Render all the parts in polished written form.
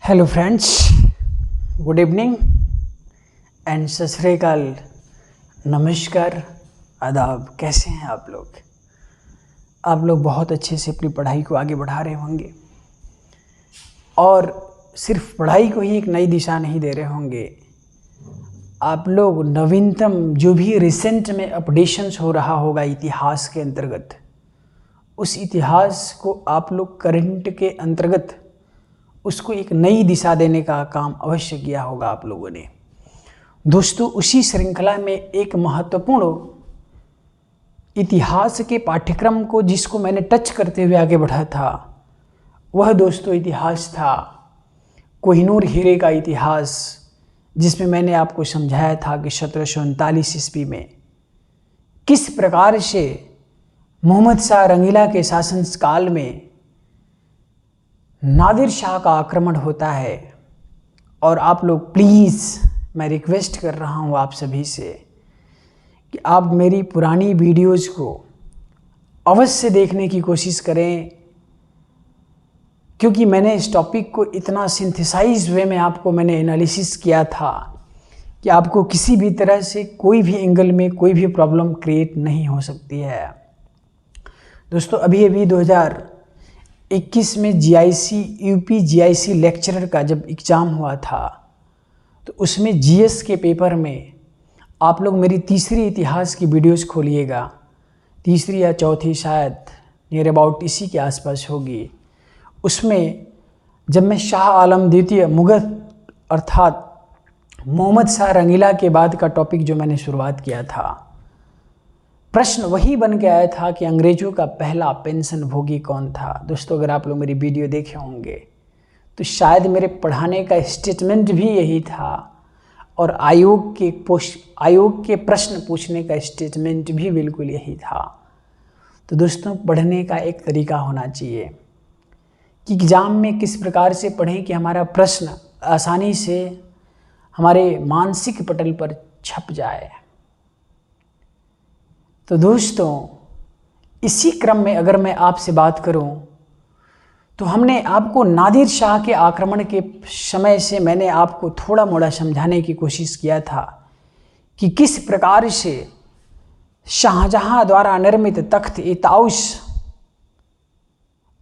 Hello friends, good evening and सत श्री अकाल, नमस्कार, आदाब। कैसे हैं आप लोग? आप लोग बहुत अच्छे से अपनी पढ़ाई को आगे बढ़ा रहे होंगे और सिर्फ पढ़ाई को ही एक नई दिशा नहीं दे रहे होंगे। आप लोग नवीनतम जो भी रिसेंट में अपडेशंस हो रहा होगा इतिहास के अंतर्गत, उस इतिहास को आप लोग करंट के अंतर्गत उसको एक नई दिशा देने का काम अवश्य किया होगा आप लोगों ने। दोस्तों, उसी श्रृंखला में एक महत्वपूर्ण इतिहास के पाठ्यक्रम को जिसको मैंने टच करते हुए आगे बढ़ा था, वह दोस्तों इतिहास था कोहिनूर हीरे का इतिहास, जिसमें मैंने आपको समझाया था कि 1739 ईस्वी में किस प्रकार से मोहम्मद शाह रंगीला के शासनकाल में नादिर शाह का आक्रमण होता है। और आप लोग प्लीज़, मैं रिक्वेस्ट कर रहा हूँ आप सभी से कि आप मेरी पुरानी वीडियोज़ को अवश्य देखने की कोशिश करें, क्योंकि मैंने इस टॉपिक को इतना सिंथेसाइज वे में आपको मैंने एनालिसिस किया था कि आपको किसी भी तरह से कोई भी एंगल में कोई भी प्रॉब्लम क्रिएट नहीं हो सकती है। दोस्तों, अभी 2021 में यूपी जीआईसी लेक्चरर का जब एग्ज़ाम हुआ था, तो उसमें जीएस के पेपर में आप लोग मेरी तीसरी इतिहास की वीडियोस खोलिएगा, तीसरी या चौथी शायद, नियर अबाउट इसी के आसपास होगी। उसमें जब मैं शाह आलम द्वितीय मुगल अर्थात मोहम्मद शाह रंगीला के बाद का टॉपिक जो मैंने शुरुआत किया था, प्रश्न वही बन के आया था कि अंग्रेज़ों का पहला पेंशन भोगी कौन था। दोस्तों, अगर आप लोग मेरी वीडियो देखे होंगे तो शायद मेरे पढ़ाने का स्टेटमेंट भी यही था और आयोग के प्रश्न पूछने का स्टेटमेंट भी बिल्कुल यही था। तो दोस्तों, पढ़ने का एक तरीका होना चाहिए कि एग्ज़ाम में किस प्रकार से पढ़ें कि हमारा प्रश्न आसानी से हमारे मानसिक पटल पर छप जाए। तो दोस्तों, इसी क्रम में अगर मैं आपसे बात करूं तो हमने आपको नादिर शाह के आक्रमण के समय से मैंने आपको थोड़ा मोड़ा समझाने की कोशिश किया था कि किस प्रकार से शाहजहां द्वारा निर्मित तख्त ताउस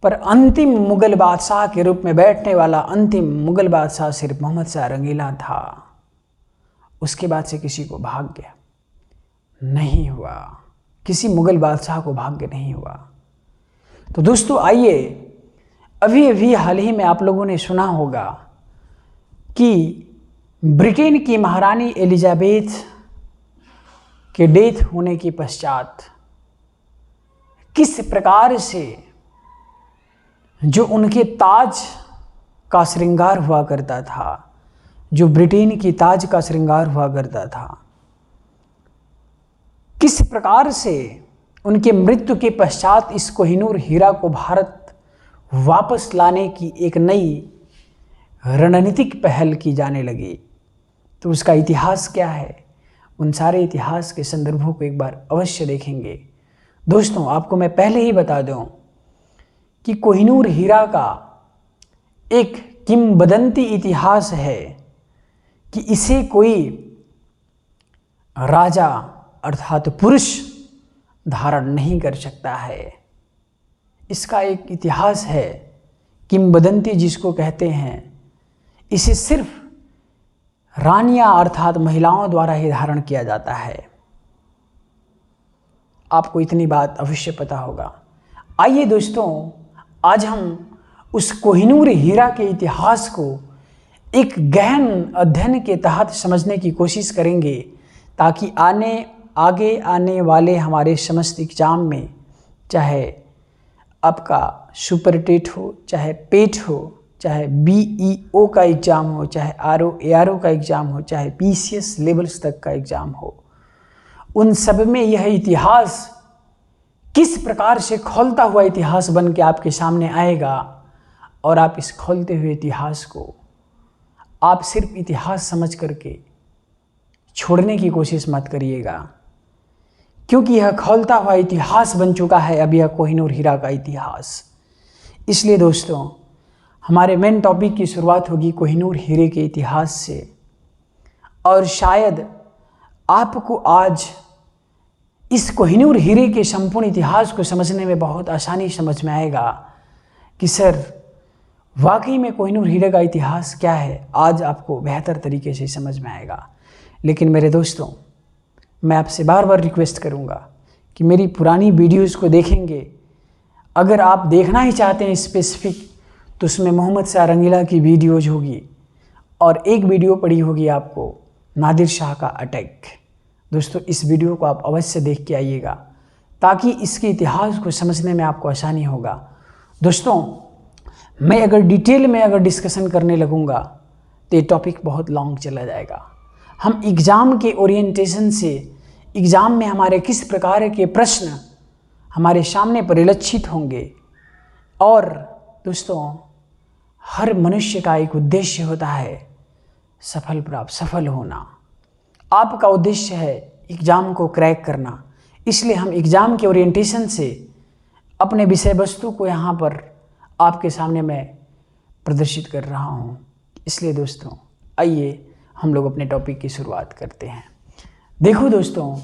पर अंतिम मुगल बादशाह के रूप में बैठने वाला अंतिम मुगल बादशाह सिर्फ मोहम्मद शाह रंगीला था। उसके बाद से किसी को भाग्य नहीं हुआ, किसी मुगल बादशाह को भाग्य नहीं हुआ। तो दोस्तों, आइए, अभी हाल ही में आप लोगों ने सुना होगा कि ब्रिटेन की महारानी एलिजाबेथ के डेथ होने के पश्चात किस प्रकार से जो उनके ताज का श्रृंगार हुआ करता था, जो ब्रिटेन की ताज का श्रृंगार हुआ करता था, किस प्रकार से उनके मृत्यु के पश्चात इस कोहिनूर हीरा को भारत वापस लाने की एक नई रणनीतिक पहल की जाने लगी। तो उसका इतिहास क्या है, उन सारे इतिहास के संदर्भों को एक बार अवश्य देखेंगे। दोस्तों, आपको मैं पहले ही बता दूं कि कोहिनूर हीरा का एक किंवदंती इतिहास है कि इसे कोई राजा अर्थात पुरुष धारण नहीं कर सकता है। इसका एक इतिहास है, किंवदंती जिसको कहते हैं। इसे सिर्फ रानियां अर्थात महिलाओं द्वारा ही धारण किया जाता है। आपको इतनी बात अवश्य पता होगा। आइए दोस्तों, आज हम उस कोहिनूर हीरा के इतिहास को एक गहन अध्ययन के तहत समझने की कोशिश करेंगे, ताकि आगे आने वाले हमारे समस्त एग्जाम में, चाहे आपका सुपर टेट हो, चाहे पेट हो, चाहे बीईओ का एग्ज़ाम हो, चाहे आरओ एआरओ का एग्ज़ाम हो, चाहे पीसीएस लेवल्स तक का एग्ज़ाम हो, उन सब में यह इतिहास किस प्रकार से खोलता हुआ इतिहास बन के आपके सामने आएगा। और आप इस खोलते हुए इतिहास को आप सिर्फ इतिहास समझ करके छोड़ने की कोशिश मत करिएगा, क्योंकि यह खोलता हुआ इतिहास बन चुका है अब यह कोहिनूर हीरा का इतिहास। इसलिए दोस्तों, हमारे मेन टॉपिक की शुरुआत होगी कोहिनूर हीरे के इतिहास से। और शायद आपको आज इस कोहिनूर हीरे के संपूर्ण इतिहास को समझने में बहुत आसानी समझ में आएगा कि सर वाकई में कोहिनूर हीरे का इतिहास क्या है। आज आपको बेहतर तरीके से समझ में आएगा। लेकिन मेरे दोस्तों, मैं आपसे बार बार रिक्वेस्ट करूंगा कि मेरी पुरानी वीडियोस को देखेंगे। अगर आप देखना ही चाहते हैं स्पेसिफिक, तो उसमें मोहम्मद शाह रंगीला की वीडियोज होगी और एक वीडियो पड़ी होगी आपको नादिर शाह का अटैक। दोस्तों, इस वीडियो को आप अवश्य देख के आइएगा ताकि इसके इतिहास को समझने में आपको आसानी होगा। दोस्तों, मैं अगर डिटेल में डिस्कशन करने लगूंगा तो ये टॉपिक बहुत लॉन्ग चला जाएगा। हम एग्ज़ाम के ओरिएंटेशन से, एग्ज़ाम में हमारे किस प्रकार के प्रश्न हमारे सामने परिलक्षित होंगे। और दोस्तों, हर मनुष्य का एक उद्देश्य होता है सफल होना। आपका उद्देश्य है एग्ज़ाम को क्रैक करना। इसलिए हम एग्ज़ाम के ओरिएंटेशन से अपने विषय वस्तु को यहाँ पर आपके सामने मैं प्रदर्शित कर रहा हूँ। इसलिए दोस्तों, आइए हम लोग अपने टॉपिक की शुरुआत करते हैं। देखो दोस्तों,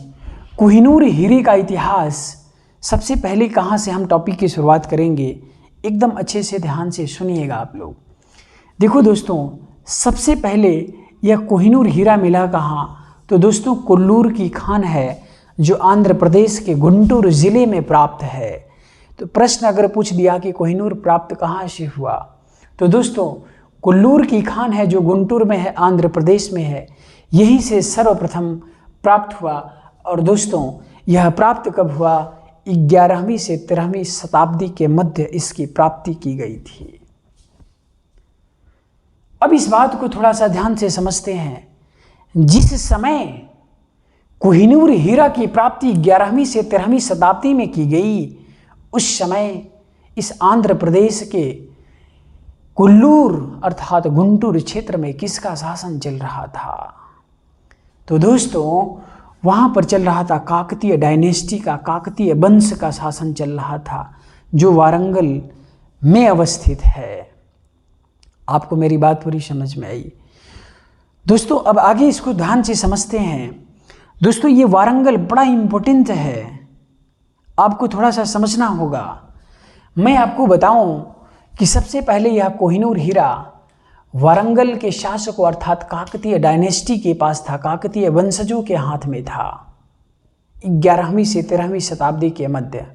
कोहिनूर हीरे का इतिहास सबसे पहले कहाँ से हम टॉपिक की शुरुआत करेंगे, एकदम अच्छे से ध्यान से सुनिएगा आप लोग। देखो दोस्तों, सबसे पहले यह कोहिनूर हीरा मिला कहाँ, तो दोस्तों कोल्लूर की खान है जो आंध्र प्रदेश के गुंटूर ज़िले में प्राप्त है। तो प्रश्न अगर पूछ दिया कि कोहिनूर प्राप्त कहाँ से हुआ, तो दोस्तों कोल्लूर की खान है जो गुंटूर में है, आंध्र प्रदेश में है, यहीं से सर्वप्रथम प्राप्त हुआ। और दोस्तों, यह प्राप्त कब हुआ, 11वीं से 13वीं शताब्दी के मध्य इसकी प्राप्ति की गई थी। अब इस बात को थोड़ा सा ध्यान से समझते हैं। जिस समय कोहिनूर हीरा की प्राप्ति 11वीं से 13वीं शताब्दी में की गई, उस समय इस आंध्र प्रदेश के कोल्लूर अर्थात गुंटूर क्षेत्र में किसका शासन चल रहा था, तो दोस्तों वहाँ पर चल रहा था काकतीय डायनेस्टी का, काकतीय वंश का शासन चल रहा था, जो वारंगल में अवस्थित है। आपको मेरी बात पूरी समझ में आई। दोस्तों, अब आगे इसको ध्यान से समझते हैं। दोस्तों, ये वारंगल बड़ा इम्पोर्टेंट है, आपको थोड़ा सा समझना होगा। मैं आपको बताऊं कि सबसे पहले यह कोहिनूर हीरा वारंगल के शासकों अर्थात काकतीय डायनेस्टी के पास था, काकतीय वंशजों के हाथ में था 11वीं से 13वीं शताब्दी के मध्य।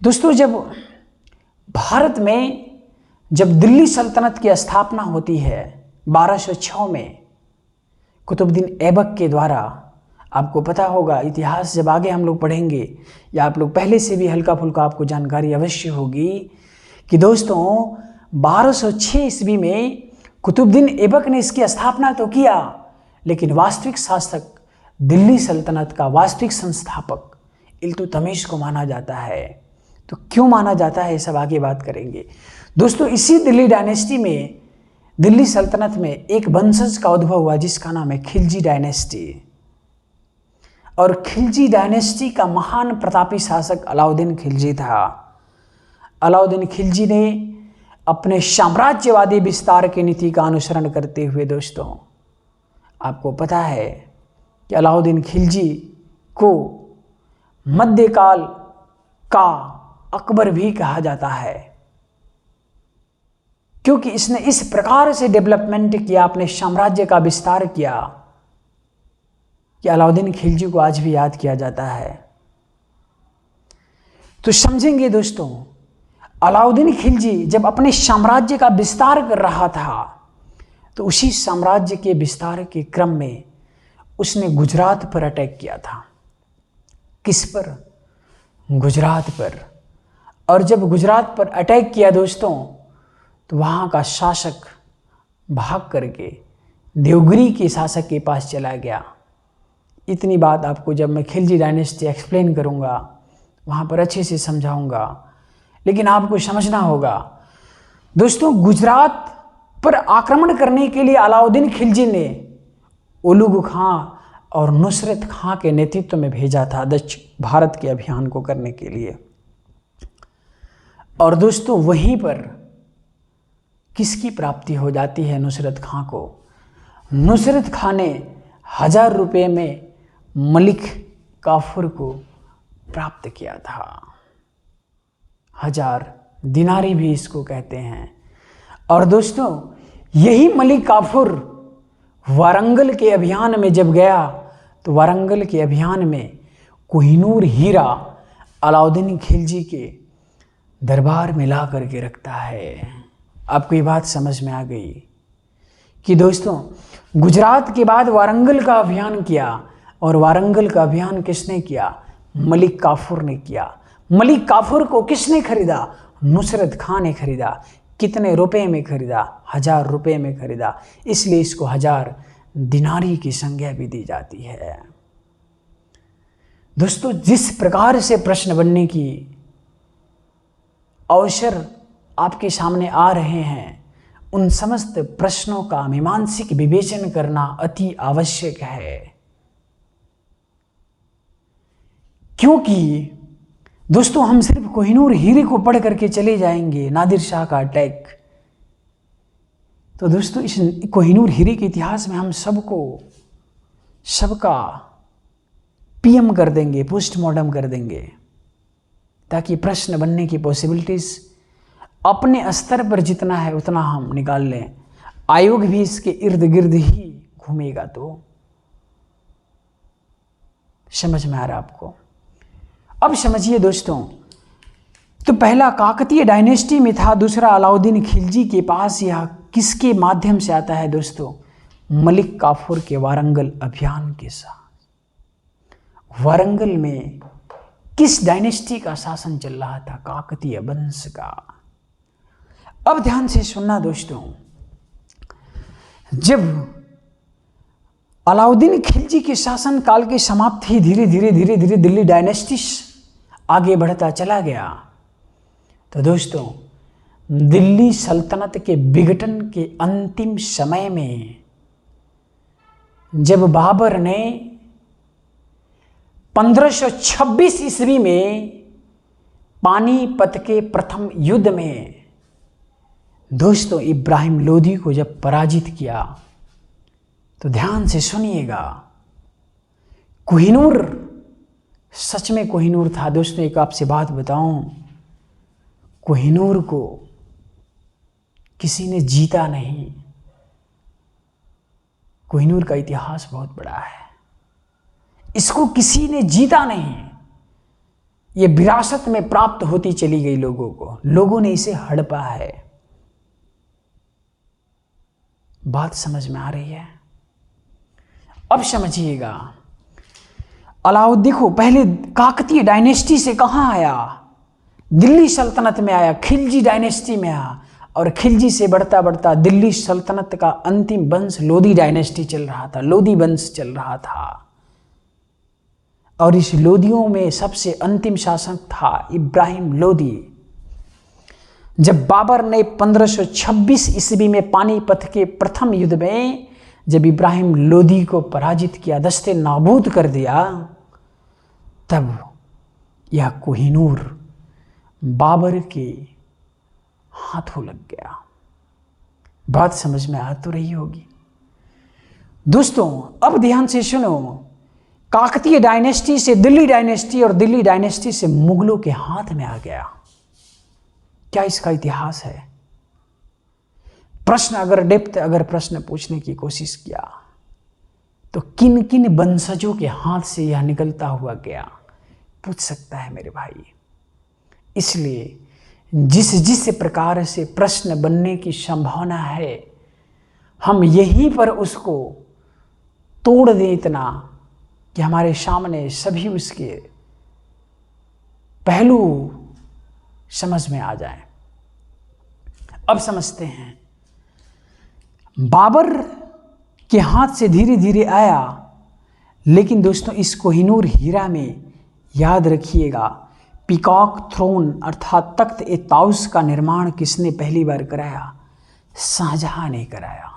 दोस्तों, जब भारत में दिल्ली सल्तनत की स्थापना होती है 1206 में कुतुबुद्दीन ऐबक के द्वारा, आपको पता होगा इतिहास जब आगे हम लोग पढ़ेंगे या आप लोग पहले से भी हल्का फुल्का आपको जानकारी अवश्य होगी कि दोस्तों 1206 ईस्वी में कुतुबुद्दीन ऐबक ने इसकी स्थापना तो किया, लेकिन वास्तविक शासक दिल्ली सल्तनत का वास्तविक संस्थापक इल्तुतमिश को माना जाता है। तो क्यों माना जाता है, सब आगे बात करेंगे। दोस्तों, इसी दिल्ली डायनेस्टी में, दिल्ली सल्तनत में एक वंशज का उद्भव हुआ जिसका नाम है खिलजी डायनेस्टी। और खिलजी डायनेस्टी का महान प्रतापी शासक अलाउद्दीन खिलजी था। अलाउद्दीन खिलजी ने अपने साम्राज्यवादी विस्तार की नीति का अनुसरण करते हुए, दोस्तों आपको पता है कि अलाउद्दीन खिलजी को मध्यकाल का अकबर भी कहा जाता है, क्योंकि इसने इस प्रकार से डेवलपमेंट किया, अपने साम्राज्य का विस्तार किया कि अलाउद्दीन खिलजी को आज भी याद किया जाता है। तो समझेंगे दोस्तों, अलाउद्दीन खिलजी जब अपने साम्राज्य का विस्तार कर रहा था, तो उसी साम्राज्य के विस्तार के क्रम में उसने गुजरात पर अटैक किया था। किस पर? गुजरात पर। और जब गुजरात पर अटैक किया दोस्तों, तो वहाँ का शासक भाग करके देवगिरी के शासक के पास चला गया। इतनी बात आपको जब मैं खिलजी डायनेस्टी एक्सप्लेन करूँगा वहाँ पर अच्छे से समझाऊँगा, लेकिन आपको समझना होगा दोस्तों, गुजरात पर आक्रमण करने के लिए अलाउद्दीन खिलजी ने उलुग खां और नुसरत खां के नेतृत्व में भेजा था दक्षिण भारत के अभियान को करने के लिए। और दोस्तों वहीं पर किसकी प्राप्ति हो जाती है नुसरत खां को? नुसरत खां ने 1000 रुपये में मलिक काफूर को प्राप्त किया था। 1000 दिनारी भी इसको कहते हैं। और दोस्तों, यही मलिक काफूर वारंगल के अभियान में जब गया तो वारंगल के अभियान में कोहिनूर हीरा अलाउद्दीन खिलजी के दरबार में ला करके रखता है। आपको ये बात समझ में आ गई कि दोस्तों, गुजरात के बाद वारंगल का अभियान किया, और वारंगल का अभियान किसने किया? मलिक काफूर ने किया। मलिक काफूर को किसने खरीदा? नुसरत खां ने खरीदा। कितने रुपए में खरीदा? 1000 रुपये में खरीदा। इसलिए इसको 1000 दिनारी की संज्ञा भी दी जाती है। दोस्तों, जिस प्रकार से प्रश्न बनने की अवसर आपके सामने आ रहे हैं, उन समस्त प्रश्नों का मीमांसिक विवेचन करना अति आवश्यक है। क्योंकि दोस्तों, हम सिर्फ कोहिनूर हीरे को पढ़ करके चले जाएंगे, नादिर शाह का अटैक, तो दोस्तों इस कोहिनूर हीरे के इतिहास में हम सबका पीएम कर देंगे, पोस्टमार्टम कर देंगे, ताकि प्रश्न बनने की पॉसिबिलिटीज अपने स्तर पर जितना है उतना हम निकाल लें। आयोग भी इसके इर्द गिर्द ही घूमेगा। तो समझ में आ रहा आपको? अब समझिए दोस्तों, तो पहला काकतीय डायनेस्टी में था, दूसरा अलाउद्दीन खिलजी के पास। यह किसके माध्यम से आता है दोस्तों? मलिक काफूर के वारंगल अभियान के साथ। वारंगल में किस डायनेस्टी का शासन चल रहा था? काकतीय वंश का। अब ध्यान से सुनना दोस्तों, जब अलाउद्दीन खिलजी के शासन काल की समाप्ति धीरे धीरे दिल्ली डायनेस्टी आगे बढ़ता चला गया, तो दोस्तों दिल्ली सल्तनत के विघटन के अंतिम समय में जब बाबर ने 1526 ईस्वी में पानीपत के प्रथम युद्ध में दोस्तों इब्राहिम लोदी को जब पराजित किया, तो ध्यान से सुनिएगा, कोहिनूर सच में कोहिनूर था। दोस्तों एक आपसे बात बताऊं, कोहिनूर को किसी ने जीता नहीं। कोहिनूर का इतिहास बहुत बड़ा है, इसको किसी ने जीता नहीं। ये विरासत में प्राप्त होती चली गई लोगों को, लोगों ने इसे हड़पा है। बात समझ में आ रही है? अब समझिएगा, अलाउद्दीन को पहले काकतीय डायनेस्टी से कहां आया? दिल्ली सल्तनत में आया, खिलजी डायनेस्टी में आया, और खिलजी से बढ़ता बढ़ता दिल्ली सल्तनत का अंतिम वंश लोदी डायनेस्टी चल रहा था, लोदी वंश चल रहा था। और इस लोदियों में सबसे अंतिम शासक था इब्राहिम लोदी। जब बाबर ने 1526 ईस्वी में पानीपत के प्रथम युद्ध में जब इब्राहिम लोदी को पराजित किया, दस्ते नाबूद कर दिया, तब यह कोहिनूर बाबर के हाथों लग गया। बात समझ में आ तो रही होगी दोस्तों। अब ध्यान से सुनो, काकतीय डायनेस्टी से दिल्ली डायनेस्टी और दिल्ली डायनेस्टी से मुगलों के हाथ में आ गया। क्या इसका इतिहास है? प्रश्न अगर प्रश्न पूछने की कोशिश किया तो किन किन वंशजों के हाथ से यह निकलता हुआ गया, पूछ सकता है मेरे भाई। इसलिए जिस प्रकार से प्रश्न बनने की संभावना है, हम यहीं पर उसको तोड़ दें इतना कि हमारे सामने सभी उसके पहलू समझ में आ जाए। अब समझते हैं, बाबर के हाथ से धीरे धीरे आया, लेकिन दोस्तों इस कोहिनूर हीरा में याद रखिएगा, पीकॉक थ्रोन अर्थात तख्त ए ताउस का निर्माण किसने पहली बार कराया? शाहजहां ने कराया।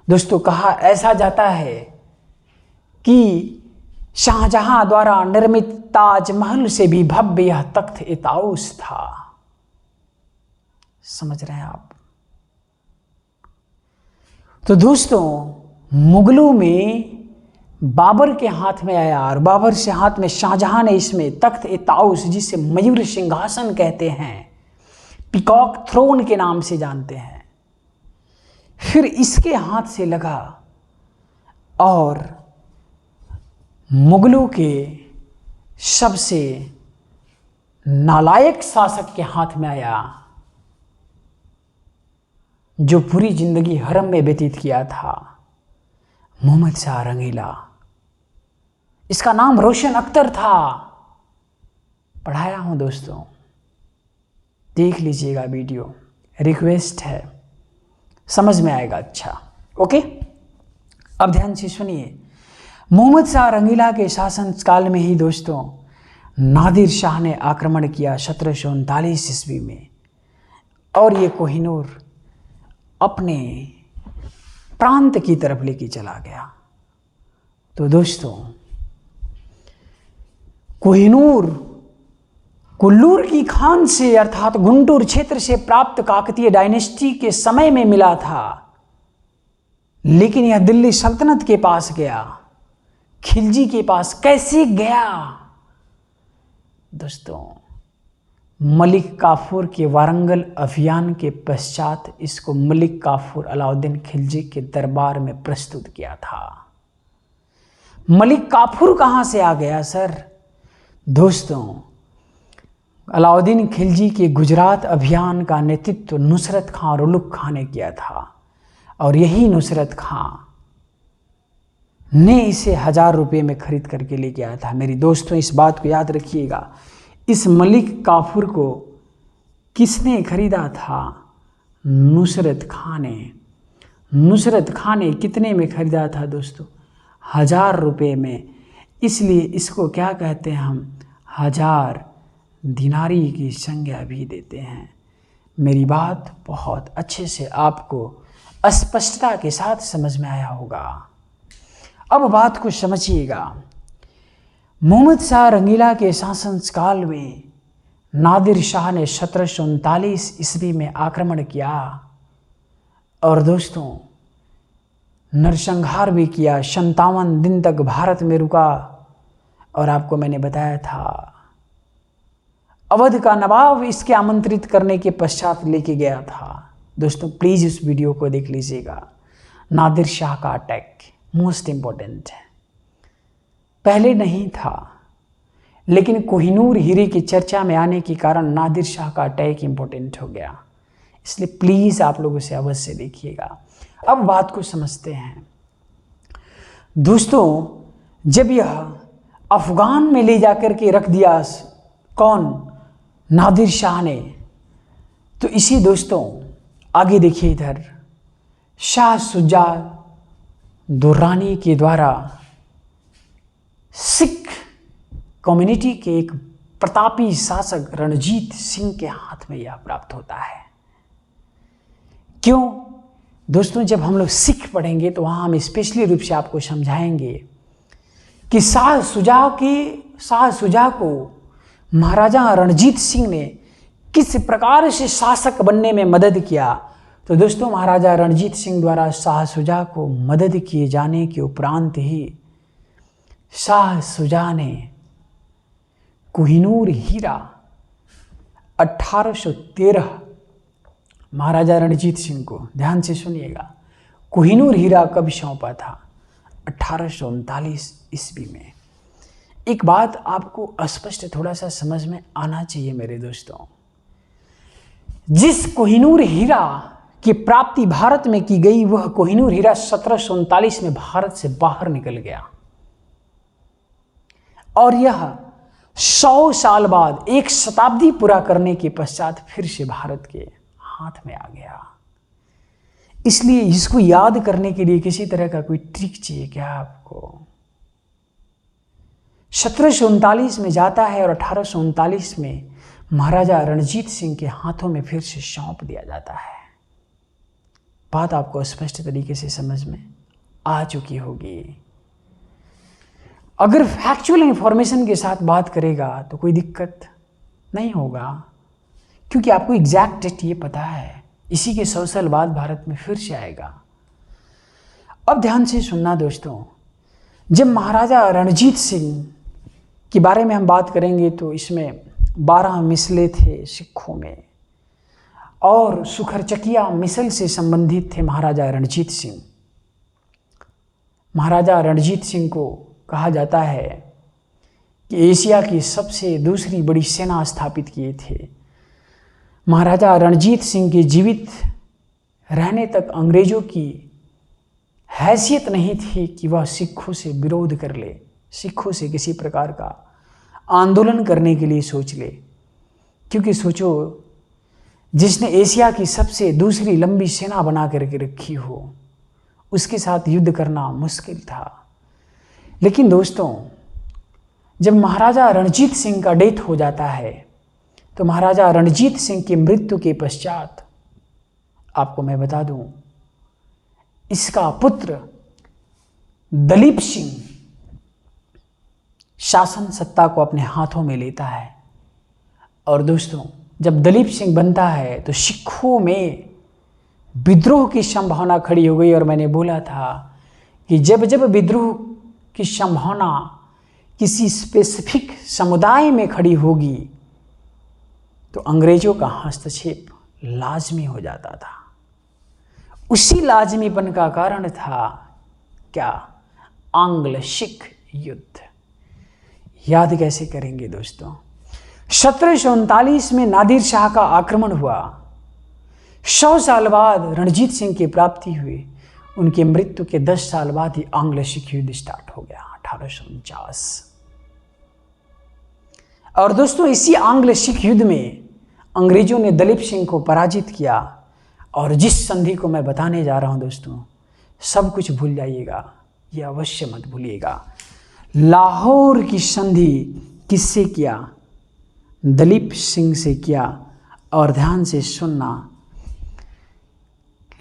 दोस्तों कहा ऐसा जाता है कि शाहजहां द्वारा निर्मित ताजमहल से भी भव्य यह तख्त ए ताउस था। समझ रहे हैं आप? तो दोस्तों मुगलों में बाबर के हाथ में आया और बाबर से हाथ में शाहजहां ने इसमें तख्त-ए-ताउस, जिसे मयूर सिंहासन कहते हैं, पीकॉक थ्रोन के नाम से जानते हैं, फिर इसके हाथ से लगा और मुगलों के सबसे नालायक शासक के हाथ में आया, जो पूरी जिंदगी हरम में व्यतीत किया था, मोहम्मद शाह रंगीला। इसका नाम रोशन अख्तर था। पढ़ाया हूं दोस्तों, देख लीजिएगा वीडियो, रिक्वेस्ट है, समझ में आएगा। अच्छा ओके, अब ध्यान से सुनिए। मोहम्मद शाह रंगीला के शासन काल में ही दोस्तों नादिर शाह ने आक्रमण किया 1739 ईस्वी में, और ये कोहिनूर अपने प्रांत की तरफ लेके चला गया। तो दोस्तों कोहिनूर कुल्लूर की खान से अर्थात गुंटूर क्षेत्र से प्राप्त काकतीय डायनेस्टी के समय में मिला था, लेकिन यह दिल्ली सल्तनत के पास गया। खिलजी के पास कैसे गया दोस्तों? मलिक काफूर के वारंगल अभियान के पश्चात इसको मलिक काफूर अलाउद्दीन खिलजी के दरबार में प्रस्तुत किया था। मलिक काफूर कहां से आ गया सर? दोस्तों अलाउद्दीन खिलजी के गुजरात अभियान का नेतृत्व नुसरत खां और उलुग खां ने किया था, और यही नुसरत खां ने इसे 1000 रुपये में खरीद करके लेके आया था। मेरी दोस्तों इस बात को याद रखिएगा, इस मलिक काफूर को किसने खरीदा था? नुसरत खां ने। नुसरत खां ने कितने में खरीदा था दोस्तों? 1000 रुपये में। इसलिए इसको क्या कहते हैं हम? 1000 दिनारी की संज्ञा भी देते हैं। मेरी बात बहुत अच्छे से आपको स्पष्टता के साथ समझ में आया होगा। अब बात को समझिएगा। मोहम्मद शाह रंगीला के शासनकाल में नादिर शाह ने 1739 ईस्वी में आक्रमण किया, और दोस्तों नरसंहार भी किया। 57 दिन तक भारत में रुका, और आपको मैंने बताया था अवध का नवाब इसके आमंत्रित करने के पश्चात लेके गया था। दोस्तों प्लीज़ इस वीडियो को देख लीजिएगा। नादिर शाह का अटैक मोस्ट इम्पोर्टेंट है, पहले नहीं था, लेकिन कोहिनूर हीरे की चर्चा में आने के कारण नादिर शाह का अटैक इम्पोर्टेंट हो गया। इसलिए प्लीज़ आप लोग उसे अवश्य देखिएगा। अब बात को समझते हैं दोस्तों। जब यह अफगान में ले जाकर के रख दिया कौन? नादिर शाह ने। तो इसी दोस्तों आगे देखिए, इधर शाह शुजा दुर्रानी के द्वारा सिख कम्युनिटी के एक प्रतापी शासक रणजीत सिंह के हाथ में यह प्राप्त होता है। क्यों दोस्तों? जब हम लोग सिख पढ़ेंगे तो वहाँ हम स्पेशली रूप से आपको समझाएंगे कि शाह शुजा को महाराजा रणजीत सिंह ने किस प्रकार से शासक बनने में मदद किया। तो दोस्तों महाराजा रणजीत सिंह द्वारा शाह शुजा को मदद किए जाने के उपरांत ही शाह शुजा ने कोहिनूर हीरा 1813 महाराजा रणजीत सिंह को, ध्यान से सुनिएगा, कोहिनूर हीरा कब सौंपा था? 1839 ईस्वी में। एक बात आपको स्पष्ट थोड़ा सा समझ में आना चाहिए मेरे दोस्तों। जिस कोहिनूर हीरा की प्राप्ति भारत में की गई, वह कोहिनूर हीरा 1739 में भारत से बाहर निकल गया, और यह 100 साल बाद, 1 शताब्दी पूरा करने के पश्चात फिर से भारत के हाथ में आ गया। इसलिए इसको याद करने के लिए किसी तरह का कोई ट्रिक चाहिए क्या आपको? 1739 में जाता है और 1839 में महाराजा रणजीत सिंह के हाथों में फिर से सौंप दिया जाता है। बात आपको स्पष्ट तरीके से समझ में आ चुकी होगी। अगर फैक्चुअल इंफॉर्मेशन के साथ बात करेगा तो कोई दिक्कत नहीं होगा, क्योंकि आपको एग्जैक्ट डेट ये पता है। इसी के 100 साल बाद भारत में फिर से आएगा। अब ध्यान से सुनना दोस्तों, जब महाराजा रणजीत सिंह के बारे में हम बात करेंगे तो इसमें 12 मिसले थे सिखों में, और सुखरचकिया मिसल से संबंधित थे महाराजा रणजीत सिंह। महाराजा रणजीत सिंह को कहा जाता है कि एशिया की सबसे दूसरी बड़ी सेना स्थापित किए थे। महाराजा रणजीत सिंह के जीवित रहने तक अंग्रेजों की हैसियत नहीं थी कि वह सिखों से विरोध कर ले, सिखों से किसी प्रकार का आंदोलन करने के लिए सोच ले। क्योंकि सोचो, जिसने एशिया की सबसे दूसरी लंबी सेना बना करके रखी हो, उसके साथ युद्ध करना मुश्किल था। लेकिन दोस्तों, जब महाराजा रणजीत सिंह का डेथ हो जाता है तो महाराजा रणजीत सिंह की मृत्यु के पश्चात आपको मैं बता दूं, इसका पुत्र दलीप सिंह शासन सत्ता को अपने हाथों में लेता है। और दोस्तों, जब दलीप सिंह बनता है तो सिखों में विद्रोह की संभावना खड़ी हो गई। और मैंने बोला था कि जब जब विद्रोह की संभावना किसी स्पेसिफिक समुदाय में खड़ी होगी तो अंग्रेजों का हस्तक्षेप लाजमी हो जाता था। उसी लाजमीपन का कारण था क्या? आंग्ल सिख युद्ध। याद कैसे करेंगे दोस्तों? 1739 में नादिर शाह का आक्रमण हुआ। 100 साल बाद रणजीत सिंह की प्राप्ति हुई। उनकी मृत्यु के 10 साल बाद ही आंग्ल सिख युद्ध स्टार्ट हो गया, 1849। और दोस्तों, इसी आंग्ल सिख युद्ध में अंग्रेजों ने दलीप सिंह को पराजित किया। और जिस संधि को मैं बताने जा रहा हूं दोस्तों, सब कुछ भूल जाइएगा, ये अवश्य मत भूलिएगा। लाहौर की संधि किससे किया? दलीप सिंह से किया। और ध्यान से सुनना,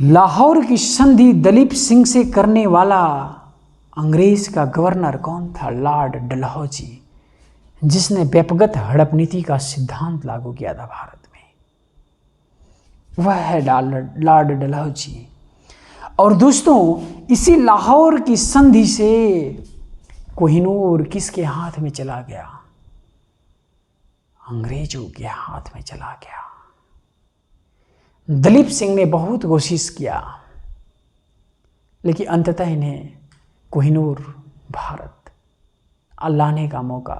लाहौर की संधि दलीप सिंह से करने वाला अंग्रेज का गवर्नर कौन था? लॉर्ड डलहौजी, जिसने व्यक्तिगत हड़प नीति का सिद्धांत लागू किया था भारत में। वह है लॉर्ड डलहौजी। और दोस्तों, इसी लाहौर की संधि से कोहिनूर किसके हाथ में चला गया? अंग्रेजों के हाथ में चला गया। दलीप सिंह ने बहुत कोशिश किया, लेकिन अंततः इन्हें कोहिनूर भारत लाने का मौका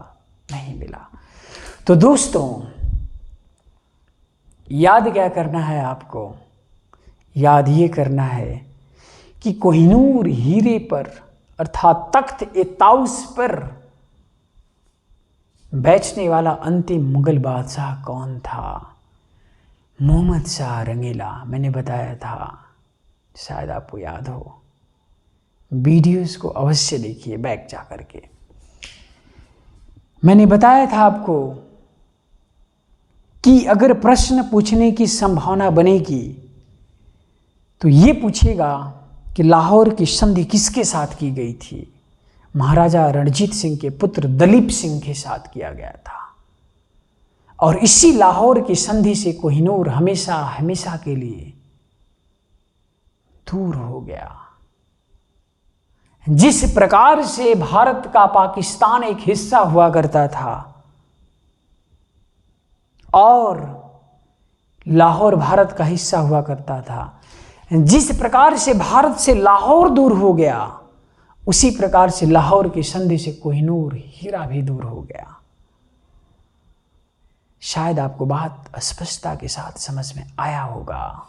नहीं मिला। तो दोस्तों, याद क्या करना है आपको? याद ये करना है कि कोहिनूर हीरे पर अर्थात तख्त ए ताउस पर बैठने वाला अंतिम मुगल बादशाह कौन था? मोहम्मद शाह रंगीला। मैंने बताया था, शायद आपको याद हो। वीडियोस को अवश्य देखिए बैक जा करके। मैंने बताया था आपको कि अगर प्रश्न पूछने की संभावना बनेगी तो ये पूछेगा कि लाहौर की संधि किसके साथ की गई थी? महाराजा रणजीत सिंह के पुत्र दलीप सिंह के साथ किया गया था। और इसी लाहौर की संधि से कोहिनूर हमेशा हमेशा के लिए दूर हो गया। जिस प्रकार से भारत का पाकिस्तान एक हिस्सा हुआ करता था और लाहौर भारत का हिस्सा हुआ करता था, जिस प्रकार से भारत से लाहौर दूर हो गया, उसी प्रकार से लाहौर की संधि से कोहिनूर हीरा भी दूर हो गया। शायद आपको बात स्पष्टता के साथ समझ में आया होगा।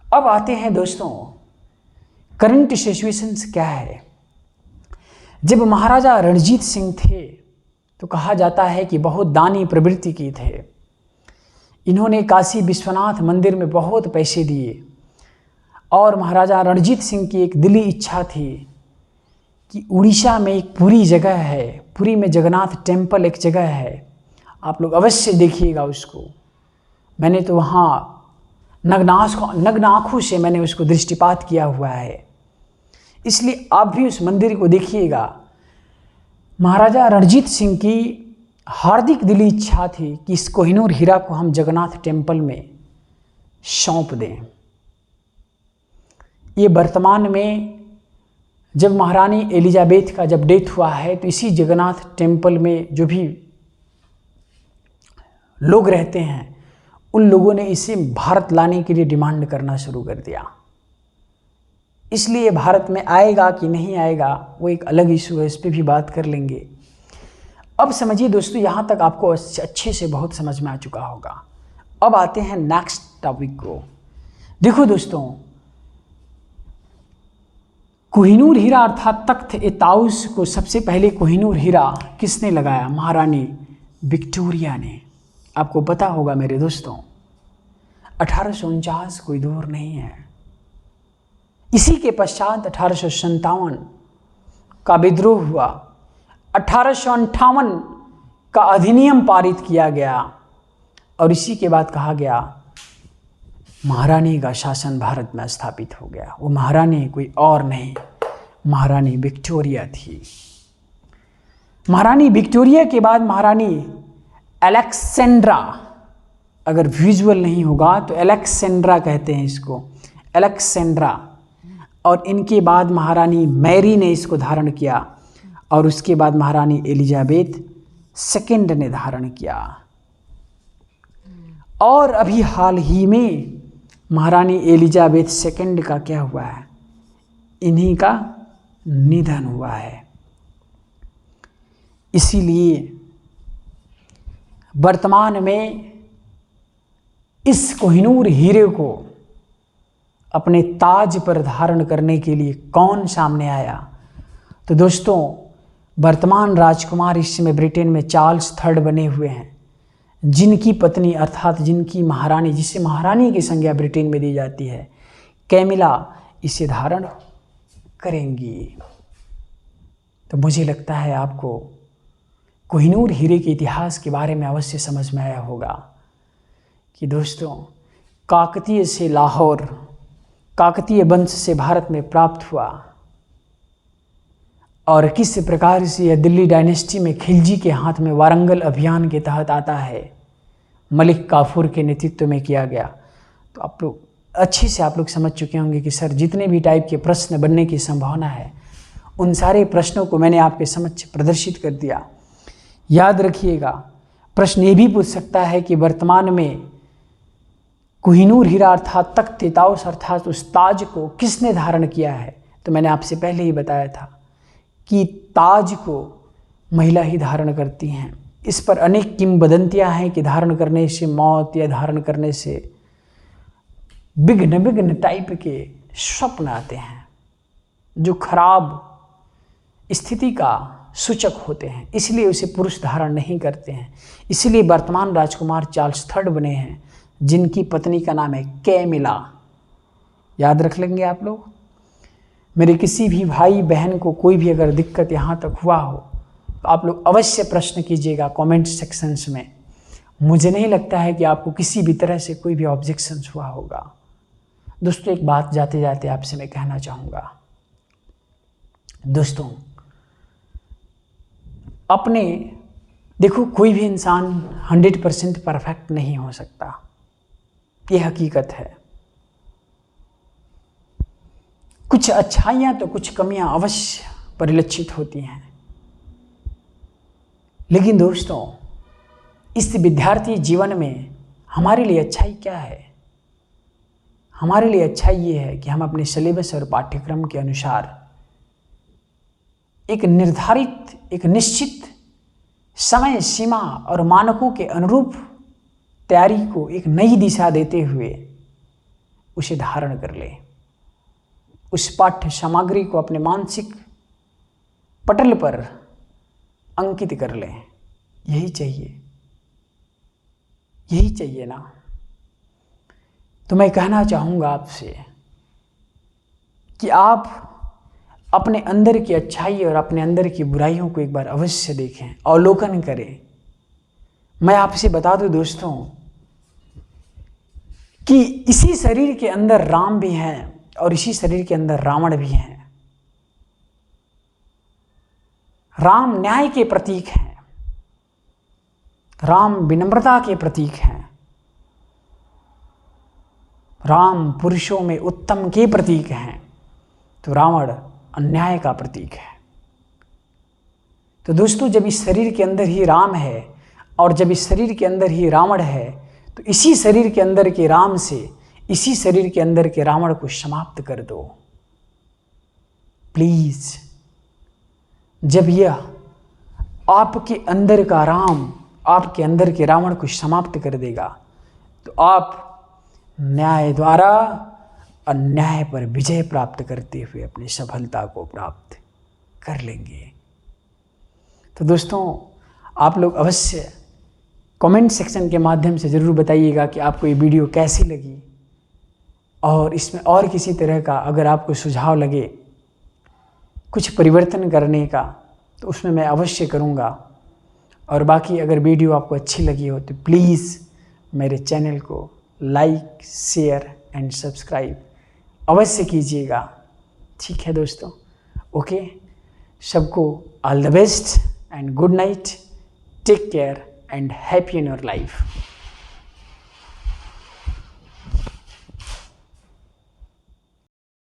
अब आते हैं दोस्तों, करंट सिचुएशंस क्या है। जब महाराजा रणजीत सिंह थे तो कहा जाता है कि बहुत दानी प्रवृत्ति की थे। इन्होंने काशी विश्वनाथ मंदिर में बहुत पैसे दिए। और महाराजा रणजीत सिंह की एक दिली इच्छा थी कि उड़ीसा में एक पुरी जगह है, पुरी में जगन्नाथ टेम्पल एक जगह है, आप लोग अवश्य देखिएगा उसको। मैंने तो वहाँ नग्न आँखों से मैंने उसको दृष्टिपात किया हुआ है, इसलिए आप भी उस मंदिर को देखिएगा। महाराजा रणजीत सिंह की हार्दिक दिली इच्छा थी कि इस कोहिनूर हीरा को हम जगन्नाथ टेम्पल में सौंप दें। ये वर्तमान में जब महारानी एलिजाबेथ का जब डेथ हुआ है तो इसी जगन्नाथ टेम्पल में जो भी लोग रहते हैं उन लोगों ने इसे भारत लाने के लिए डिमांड करना शुरू कर दिया। इसलिए भारत में आएगा कि नहीं आएगा वो एक अलग इशू है, इस पर भी बात कर लेंगे। अब समझिए दोस्तों, यहाँ तक आपको अच्छे से बहुत समझ में आ चुका होगा। अब आते हैं नेक्स्ट टॉपिक को। देखो दोस्तों, कोहिनूर हीरा अर्थात तख्त ए ताउस को सबसे पहले कोहिनूर हीरा किसने लगाया? महारानी विक्टोरिया ने। आपको पता होगा मेरे दोस्तों, 1849 कोई दूर नहीं है। इसी के पश्चात 1857 का विद्रोह हुआ, 1858 का अधिनियम पारित किया गया और इसी के बाद कहा गया महारानी का शासन भारत में स्थापित हो गया। वो महारानी कोई और नहीं, महारानी विक्टोरिया थी। महारानी विक्टोरिया के बाद महारानी अलेक्सेंड्रा, अगर विजुअल नहीं होगा तो अलेक्सेंड्रा कहते हैं इसको, अलेक्सेंड्रा। और इनके बाद महारानी मैरी ने इसको धारण किया और उसके बाद महारानी एलिजाबेथ सेकंड ने धारण किया। और अभी हाल ही में महारानी एलिजाबेथ सेकंड का क्या हुआ है? इन्हीं का निधन हुआ है। इसीलिए वर्तमान में इस कोहिनूर हीरे को अपने ताज पर धारण करने के लिए कौन सामने आया? तो दोस्तों, वर्तमान राजकुमार इस समय ब्रिटेन में चार्ल्स थर्ड बने हुए हैं, जिनकी पत्नी अर्थात जिनकी महारानी, जिसे महारानी की संज्ञा ब्रिटेन में दी जाती है, कैमिला, इसे धारण करेंगी। तो मुझे लगता है आपको कोहिनूर हीरे के इतिहास के बारे में अवश्य समझ में आया होगा कि दोस्तों, काकतीय से लाहौर, काकतीय वंश से भारत में प्राप्त हुआ और किस प्रकार से यह दिल्ली डायनेस्टी में खिलजी के हाथ में वारंगल अभियान के तहत आता है, मलिक काफूर के नेतृत्व में किया गया। तो आप लोग अच्छे से आप लोग समझ चुके होंगे कि सर जितने भी टाइप के प्रश्न बनने की संभावना है उन सारे प्रश्नों को मैंने आपके समक्ष प्रदर्शित कर दिया। याद रखिएगा, प्रश्न ये भी पूछ सकता है कि वर्तमान में कोहिनूर हीरा अर्थात तख्त ए ताउस अर्थात उस ताज को किसने धारण किया है? तो मैंने आपसे पहले ही बताया था कि ताज को महिला ही धारण करती हैं। इस पर अनेक किंवदंतियां हैं कि धारण करने से मौत या धारण करने से विघ्न टाइप के स्वप्न आते हैं जो खराब स्थिति का सूचक होते हैं, इसलिए उसे पुरुष धारण नहीं करते हैं। इसलिए वर्तमान राजकुमार चार्ल्स थर्ड बने हैं, जिनकी पत्नी का नाम है कैमिला। याद रख लेंगे आप लोग। मेरे किसी भी भाई बहन को कोई भी अगर दिक्कत यहाँ तक हुआ हो तो आप लोग अवश्य प्रश्न कीजिएगा कमेंट सेक्शंस में। मुझे नहीं लगता है कि आपको किसी भी तरह से कोई भी ऑब्जेक्शंस हुआ होगा। दोस्तों, एक बात जाते जाते आपसे मैं कहना चाहूँगा, दोस्तों अपने देखो, कोई भी इंसान 100% परफेक्ट नहीं हो सकता, ये हकीकत है। कुछ अच्छाइयाँ तो कुछ कमियाँ अवश्य परिलक्षित होती हैं, लेकिन दोस्तों इस विद्यार्थी जीवन में हमारे लिए अच्छाई क्या है? हमारे लिए अच्छाई ये है कि हम अपने सिलेबस और पाठ्यक्रम के अनुसार एक निर्धारित, एक निश्चित समय सीमा और मानकों के अनुरूप तैयारी को एक नई दिशा देते हुए उसे धारण कर ले, उस पाठ्य सामग्री को अपने मानसिक पटल पर अंकित कर लें। यही चाहिए, यही चाहिए ना। तो मैं कहना चाहूँगा आपसे कि आप अपने अंदर की अच्छाई और अपने अंदर की बुराइयों को एक बार अवश्य देखें, अवलोकन करें। मैं आपसे बता दूं दोस्तों कि इसी शरीर के अंदर राम भी हैं और इसी शरीर के अंदर रावण भी हैं। राम न्याय के प्रतीक हैं, राम विनम्रता के प्रतीक हैं, राम पुरुषों में उत्तम के प्रतीक हैं तो रावण अन्याय का प्रतीक है। तो दोस्तों, जब इस शरीर के अंदर ही राम है और जब इस शरीर के अंदर ही रावण है, तो इसी शरीर के अंदर के राम से इसी शरीर के अंदर के रावण को समाप्त कर दो प्लीज। जब यह आपके अंदर का राम आपके अंदर के रावण को समाप्त कर देगा, तो आप न्याय द्वारा अन्याय पर विजय प्राप्त करते हुए अपनी सफलता को प्राप्त कर लेंगे। तो दोस्तों, आप लोग अवश्य कमेंट सेक्शन के माध्यम से ज़रूर बताइएगा कि आपको ये वीडियो कैसी लगी, और इसमें और किसी तरह का अगर आपको सुझाव लगे कुछ परिवर्तन करने का, तो उसमें मैं अवश्य करूँगा। और बाकी अगर वीडियो आपको अच्छी लगी हो तो प्लीज़ मेरे चैनल को लाइक, शेयर एंड सब्सक्राइब अवश्य कीजिएगा। ठीक है दोस्तों, ओके, सबको all the best and good night, take care and happy in your life.